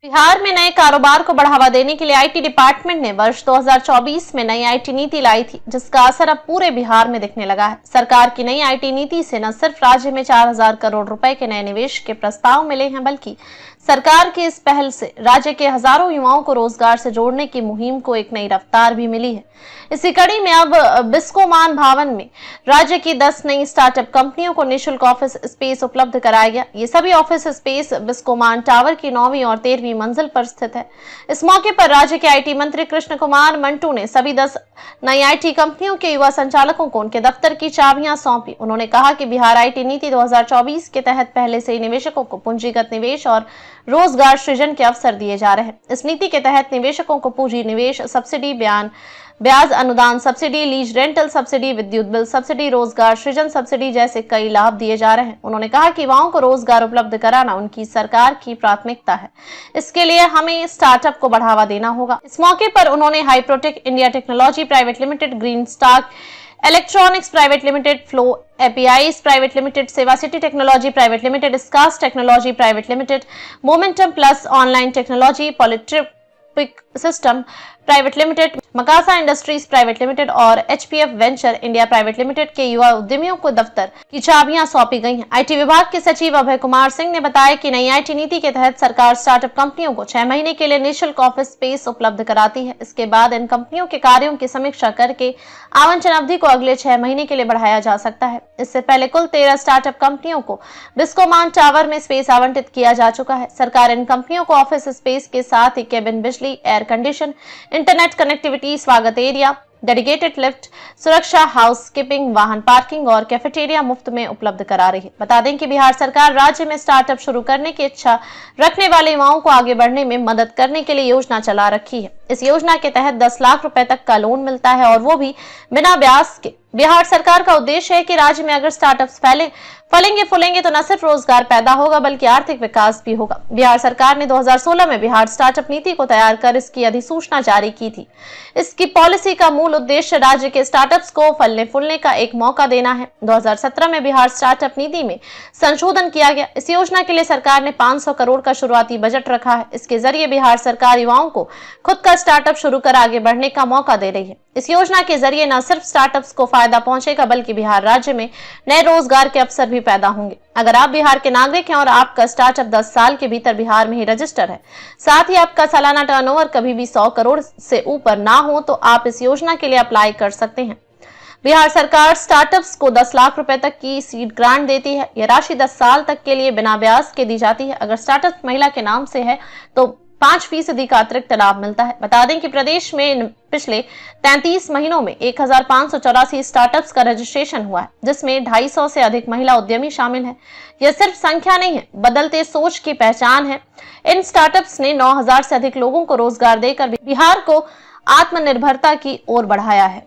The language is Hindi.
बिहार में नए कारोबार को बढ़ावा देने के लिए आईटी डिपार्टमेंट ने वर्ष 2024 में नई आईटी नीति लाई थी, जिसका असर अब पूरे बिहार में दिखने लगा है। सरकार की नई आईटी नीति से न सिर्फ राज्य में 4000 करोड़ रुपए के नए निवेश के प्रस्ताव मिले हैं, बल्कि सरकार की इस पहल से राज्य के हजारों युवाओं को रोजगार से जोड़ने की मुहिम को एक नई रफ्तार भी मिली है। इसी कड़ी में अब बिस्कोमान भवन में राज्य की 10 नई स्टार्टअप कंपनियों को निःशुल्क ऑफिस स्पेस उपलब्ध कराया गया। ये सभी ऑफिस स्पेस बिस्कोमान टावर की 9वीं और 13वीं मंजिल पर स्थित है। इस मौके पर राज्य के आईटी मंत्री कृष्ण कुमार मंटू ने सभी 10 नई आईटी कंपनियों के युवा संचालकों को उनके दफ्तर की चाबियां सौंपी। उन्होंने कहा कि बिहार आईटी नीति 2024 के तहत पहले से ही निवेशकों को पूंजीगत निवेश और रोजगार सृजन के अवसर दिए जा रहे हैं। इस नीति के तहत निवेशकों को पूंजी निवेश सब्सिडी, ब्याज अनुदान सब्सिडी, लीज रेंटल सब्सिडी, विद्युत बिल सब्सिडी, रोजगार सृजन सब्सिडी जैसे कई लाभ दिए जा रहे हैं। उन्होंने कहा कि युवाओं को रोजगार उपलब्ध कराना उनकी सरकार की प्राथमिकता है। इसके लिए हमें स्टार्टअप को बढ़ावा देना होगा। इस मौके पर उन्होंने Hyprotech India Technology Private Limited, Green Stark Electronics Private Limited, Flow APIs Private Limited, Seva City Technology Private Limited, Skas Technology Private Limited, Momentum Plus Online Technology, Polytric System Private Limited, Makasa Industries Private Limited और HPF Venture India Private Limited के युवा उद्यमियों को दफ्तर की चाबियां सौंपी गई हैं। आईटी विभाग के सचिव अभय कुमार सिंह ने बताया कि नई आईटी नीति के तहत सरकार स्टार्टअप कंपनियों को 6 महीने के लिए निःशुल्क ऑफिस स्पेस उपलब्ध कराती है। इसके बाद इन कंपनियों के कार्यों की समीक्षा करके आवंटन अवधि को अगले 6 महीने के लिए बढ़ाया जा सकता है। इससे पहले कुल 13 स्टार्टअप कंपनियों को बिस्कोमान टावर में स्पेस आवंटित किया जा चुका है। सरकार इन कंपनियों को ऑफिस स्पेस के साथ ही केबिन बिजली, एयर कंडीशन, इंटरनेट कनेक्टिविटी, स्वागत एरिया, डेडिकेटेड लिफ्ट, सुरक्षा, हाउसकीपिंग, वाहन पार्किंग और कैफेटेरिया मुफ्त में उपलब्ध करा रही है। बता दें कि बिहार सरकार राज्य में स्टार्टअप शुरू करने की इच्छा रखने वाले युवाओं को आगे बढ़ने में मदद करने के लिए योजना चला रखी है। इस योजना के तहत 10 लाख रुपए तक का लोन मिलता है और वो भी बिना ब्याज के। बिहार सरकार का उद्देश्य है कि राज्य में अगर स्टार्टअप्स फलेंगे फूलेंगे तो न सिर्फ रोजगार पैदा होगा बल्कि आर्थिक विकास भी होगा। बिहार सरकार ने 2016 में बिहार स्टार्टअप नीति को तैयार कर इसकी अधिसूचना जारी की थी। इसकी पॉलिसी का मूल उद्देश्य राज्य के स्टार्टअप्स को फलने फूलने का एक मौका देना है। 2017 में बिहार स्टार्टअप नीति में संशोधन किया गया। इस योजना के लिए सरकार ने 500 करोड़ का शुरुआती बजट रखा है। इसके जरिए बिहार सरकार युवाओं को खुद का स्टार्टअप शुरू कर आगे बढ़ने का मौका दे रही है। इस योजना के जरिए न सिर्फ स्टार्टअप्स को फायदा पहुंचेगा बल्कि बिहार राज्य में नए रोजगार के अवसर भी पैदा होंगे। अगर आप बिहार के नागरिक हैं और आपका स्टार्टअप 10 साल के भीतर बिहार में ही रजिस्टर है, साथ ही आपका सालाना टर्नओवर कभी भी 100 करोड़ से ऊपर ना हो, तो आप इस योजना के लिए अप्लाई कर सकते हैं। बिहार सरकार स्टार्टअप्स को 10 लाख रुपए तक की सीड ग्रांट देती है। यह राशि 10 साल तक के लिए बिना ब्याज के दी जाती है। अगर स्टार्टअप महिला के नाम से है तो 5% का अतिरिक्त लाभ मिलता है। बता दें कि प्रदेश में पिछले 33 महीनों में 1584 स्टार्टअप्स का रजिस्ट्रेशन हुआ है, जिसमें 250 से अधिक महिला उद्यमी शामिल हैं। यह सिर्फ संख्या नहीं है, बदलते सोच की पहचान है। इन स्टार्टअप्स ने 9000 से अधिक लोगों को रोजगार देकर बिहार को आत्मनिर्भरता की ओर बढ़ाया है।